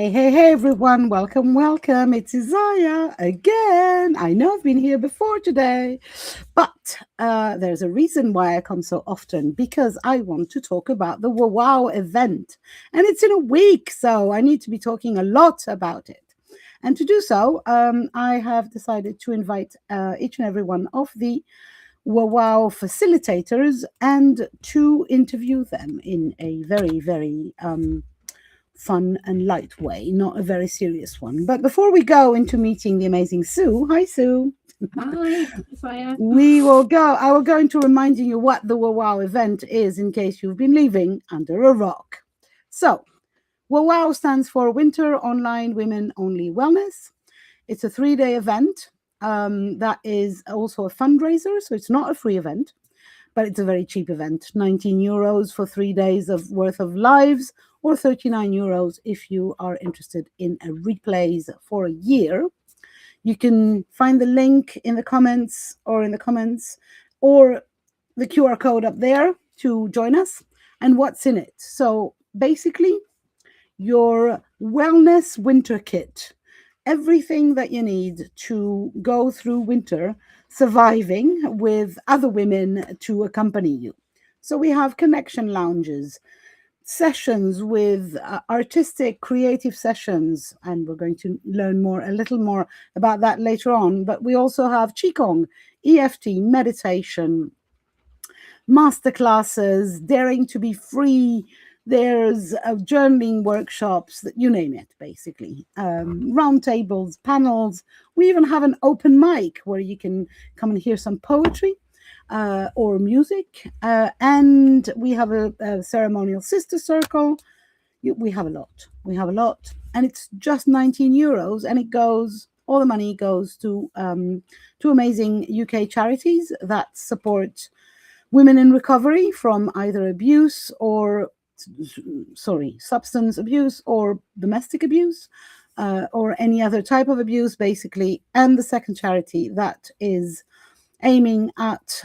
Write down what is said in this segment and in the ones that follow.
Hey, everyone. Welcome. It's Isaiah again. I know I've been here before today, but there's a reason why I come so often because I want to talk about the WOWOW event. And it's in a week, so I need to be talking a lot about it. And to do so, I have decided to invite each and every one of the WOWOW facilitators and to interview them in a very, very fun and light way, not a very serious one. But before we go into meeting the amazing Sue, hi Sue. Hi, Isaiah. I will go into reminding you what the WOWOW event is in case you've been living under a rock. So, WOWOW stands for Winter Online Women Only Wellness. It's a 3-day event that is also a fundraiser, so it's not a free event, but it's a very cheap event. 19 euros for 3 days of worth of lives, or 39 euros if you are interested in a replays for a year. You can find the link in the comments or the QR code up there to join us and what's in it. So basically, your wellness winter kit, everything that you need to go through winter surviving with other women to accompany you. So we have connection lounges, sessions with artistic creative sessions, and we're going to learn a little more about that later on. But we also have qigong, EFT, meditation, masterclasses, daring to be free. There's journaling workshops, that you name it, basically. Round tables, panels. We even have an open mic where you can come and hear some poetry or music. And we have a ceremonial sister circle. We have a lot. And it's just 19 euros. And all the money goes to amazing UK charities that support women in recovery from either substance abuse or domestic abuse, or any other type of abuse, basically. And the second charity that is aiming at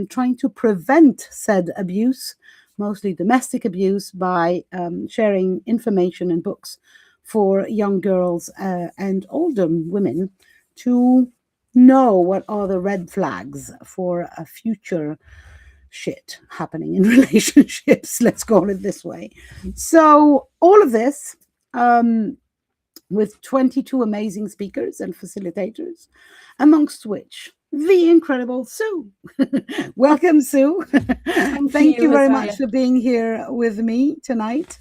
trying to prevent said abuse, mostly domestic abuse, by sharing information and books for young girls and older women to know what are the red flags for a future shit happening in relationships, let's call it this way. So all of this with 22 amazing speakers and facilitators, amongst which the incredible Sue. Welcome, Sue. Thank you very much for being here with me tonight.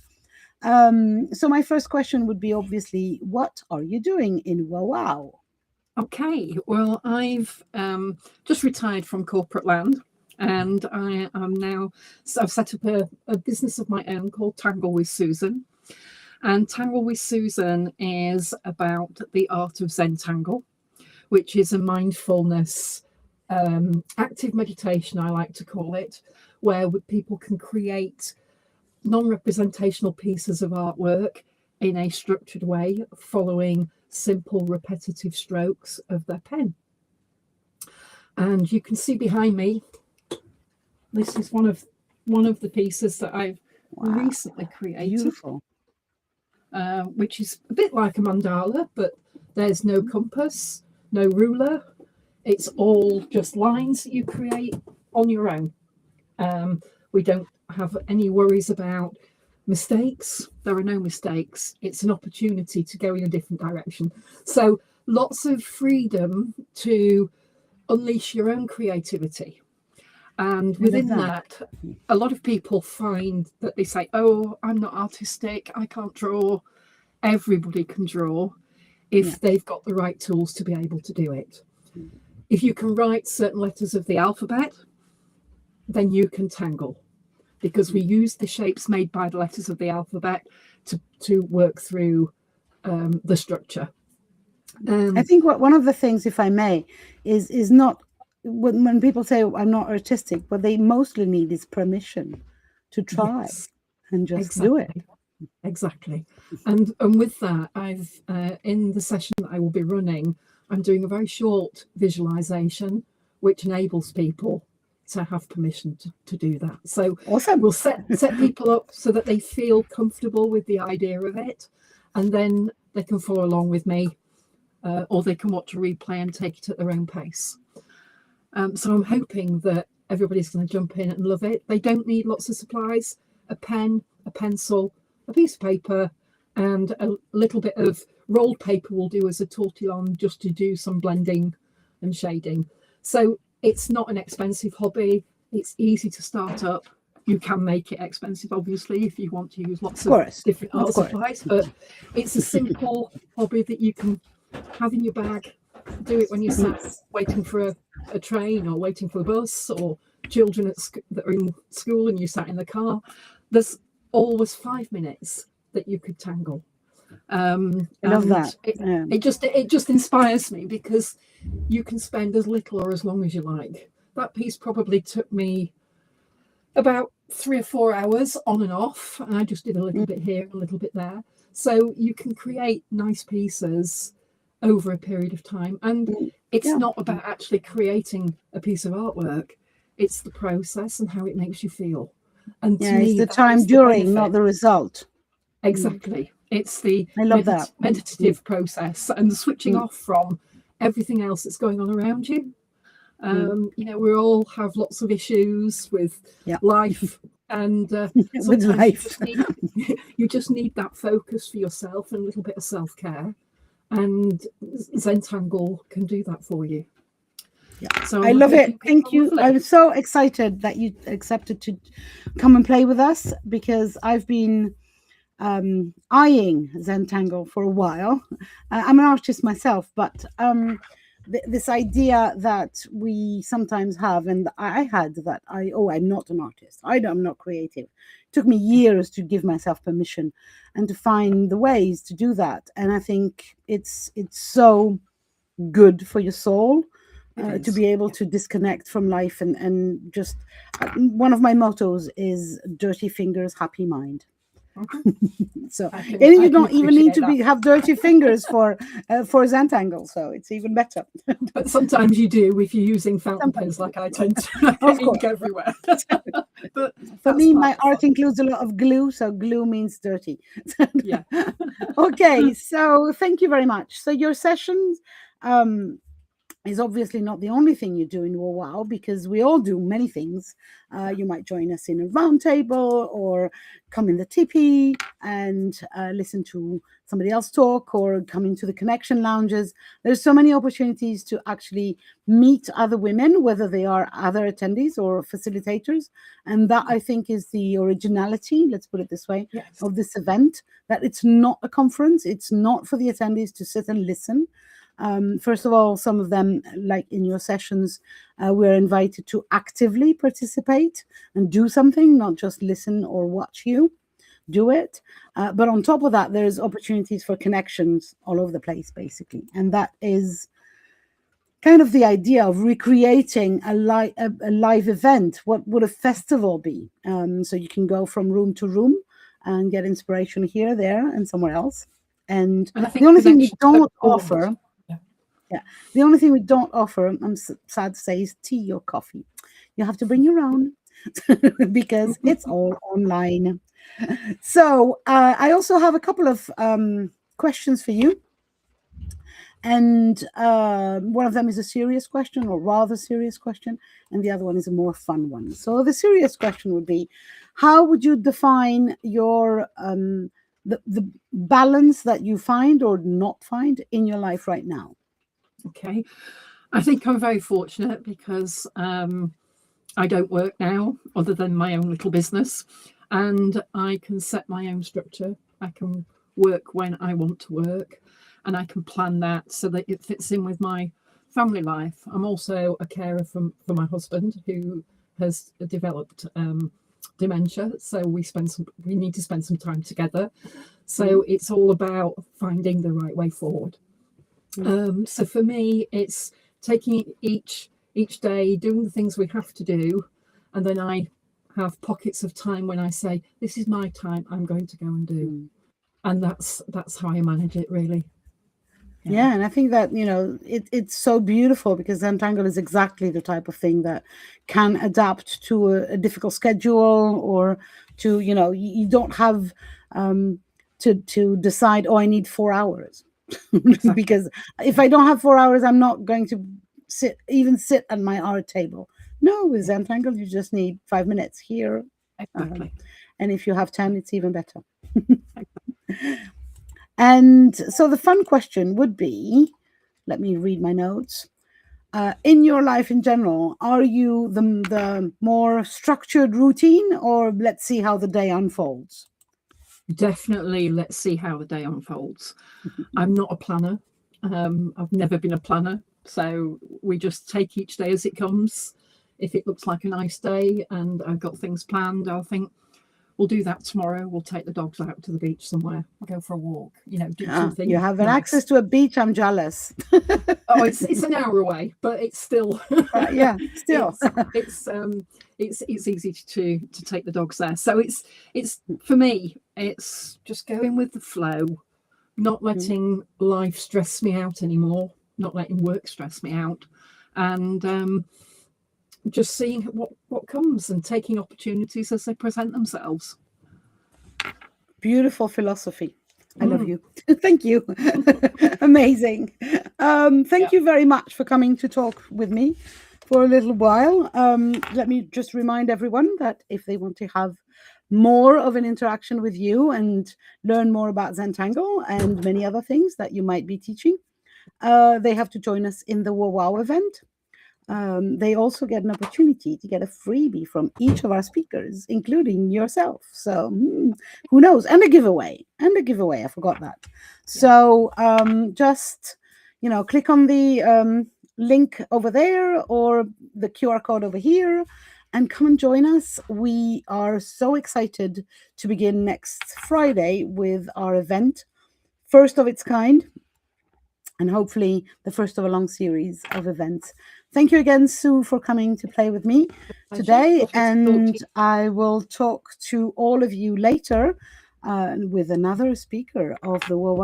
So my first question would be, obviously, what are you doing in WOWOW? Okay, well, I've just retired from corporate land, and I've set up a business of my own called Tangle with Susan. And Tangle with Susan is about the art of Zentangle, which is a mindfulness, active meditation, I like to call it, where people can create non-representational pieces of artwork in a structured way, following simple repetitive strokes of their pen. And you can see behind me, this is one of the pieces that I've recently created. Beautiful. Which is a bit like a mandala, but there's no compass, no ruler. It's all just lines that you create on your own. We don't have any worries about mistakes. There are no mistakes. It's an opportunity to go in a different direction. So lots of freedom to unleash your own creativity. And within that, a lot of people find that they say, oh, I'm not artistic, I can't draw. Everybody can draw if they've got the right tools to be able to do it. If you can write certain letters of the alphabet, then you can tangle, because we use the shapes made by the letters of the alphabet to work through the structure. I think one of the things, if I may, is not when people say I'm not artistic, what they mostly need is permission to try and just do it. Exactly. And with that, I've in the session that I will be running, I'm doing a very short visualization which enables people to have permission to do that. So awesome. We'll set people up so that they feel comfortable with the idea of it, and then they can follow along with me, or they can watch a replay and take it at their own pace. So I'm hoping that everybody's going to jump in and love it. They don't need lots of supplies: a pen, a pencil, a piece of paper, and a little bit of rolled paper will do as a tortillon, just to do some blending and shading. So it's not an expensive hobby. It's easy to start up. You can make it expensive, obviously, if you want to use lots of different art supplies, but it's a simple hobby that you can have in your bag. Do it when you're sat waiting for a train, or waiting for a bus, or children that are in school and you sat in the car. There's always 5 minutes that you could tangle. I love that. It just inspires me, because you can spend as little or as long as you like. That piece probably took me about 3 or 4 hours on and off, and I just did a little bit here, a little bit there. So you can create nice pieces over a period of time, and it's not about actually creating a piece of artwork. It's the process and how it makes you feel. And to me, it's the time during, not the result. Exactly. It's the meditative process and the switching off from everything else that's going on around you. We all have lots of issues with life, and with life. You just need that focus for yourself and a little bit of self-care, and Zentangle can do that for you. So I love it. Thank you. I'm so excited that you accepted to come and play with us, because I've been eyeing Zentangle for a while. I'm an artist myself, but this idea that we sometimes have, and I had that I'm not an artist, I'm not creative. It took me years to give myself permission and to find the ways to do that. And I think it's so good for your soul to be able to disconnect from life, and just one of my mottos is dirty fingers, happy mind. So you don't even need to have dirty fingers for Zentangle, so it's even better. But sometimes you do if you're using fountain pens, like I tend to. Of course. Ink everywhere. But for me, my art includes a lot of glue, so glue means dirty. Yeah. Okay, so thank you very much. So your sessions is obviously not the only thing you do in WOWOW, because we all do many things. You might join us in a round table, or come in the tipi and listen to somebody else talk, or come into the connection lounges. There's so many opportunities to actually meet other women, whether they are other attendees or facilitators. And that, I think, is the originality, let's put it this way, of this event, that it's not a conference. It's not for the attendees to sit and listen. First of all, some of them, like in your sessions, we're invited to actively participate and do something, not just listen or watch you do it. But on top of that, there's opportunities for connections all over the place, basically. And that is kind of the idea of recreating a live event. What would a festival be? So you can go from room to room and get inspiration here, there, and somewhere else. And the only thing we don't offer... the only thing we don't offer, I'm sad to say, is tea or coffee. You have to bring your own because it's all online. So I also have a couple of questions for you. And one of them is a serious question, or rather serious question, and the other one is a more fun one. So the serious question would be, how would you define your the balance that you find or not find in your life right now? Okay, I think I'm very fortunate, because I don't work now other than my own little business, and I can set my own structure. I can work when I want to work, and I can plan that so that it fits in with my family life. I'm also a carer for my husband, who has developed dementia, so we need to spend some time together. So it's all about finding the right way forward. So for me, it's taking each day, doing the things we have to do, and then I have pockets of time when I say, this is my time, I'm going to go and do. And that's how I manage it, really. Yeah, and I think that, it's so beautiful, because Zentangle is exactly the type of thing that can adapt to a difficult schedule, or to, you don't have to decide, oh, I need 4 hours. Exactly. Because if I don't have 4 hours, I'm not going to sit at my art table. No, with Zentangle, you just need 5 minutes here. Exactly. And if you have 10, it's even better. And so the fun question would be, let me read my notes. In your life in general, are you the more structured routine, or let's see how the day unfolds? Definitely, let's see how the day unfolds. I'm not a planner. I've never been a planner. So we just take each day as it comes. If it looks like a nice day and I've got things planned, I'll think, we'll do that tomorrow. We'll take the dogs out to the beach somewhere, go for a walk, do something. You have nice. access to a beach. I'm jealous. Oh, it's an hour away, but it's still Yeah, still. it's easy to take the dogs there. So it's for me, it's just going with the flow, not letting life stress me out anymore, not letting work stress me out, and just seeing what comes and taking opportunities as they present themselves. Beautiful philosophy. I love you. Thank you. Amazing. Thank you very much for coming to talk with me for a little while. Let me just remind everyone that if they want to have more of an interaction with you and learn more about Zentangle and many other things that you might be teaching, they have to join us in the WOWOW event. They also get an opportunity to get a freebie from each of our speakers, including yourself. So who knows? And a giveaway. I forgot that. So just, click on the link over there or the QR code over here and come and join us. We are so excited to begin next Friday with our event, first of its kind, and hopefully the first of a long series of events. Thank you again, Sue, for coming to play with me today. And I will talk to all of you later with another speaker of the WOWOW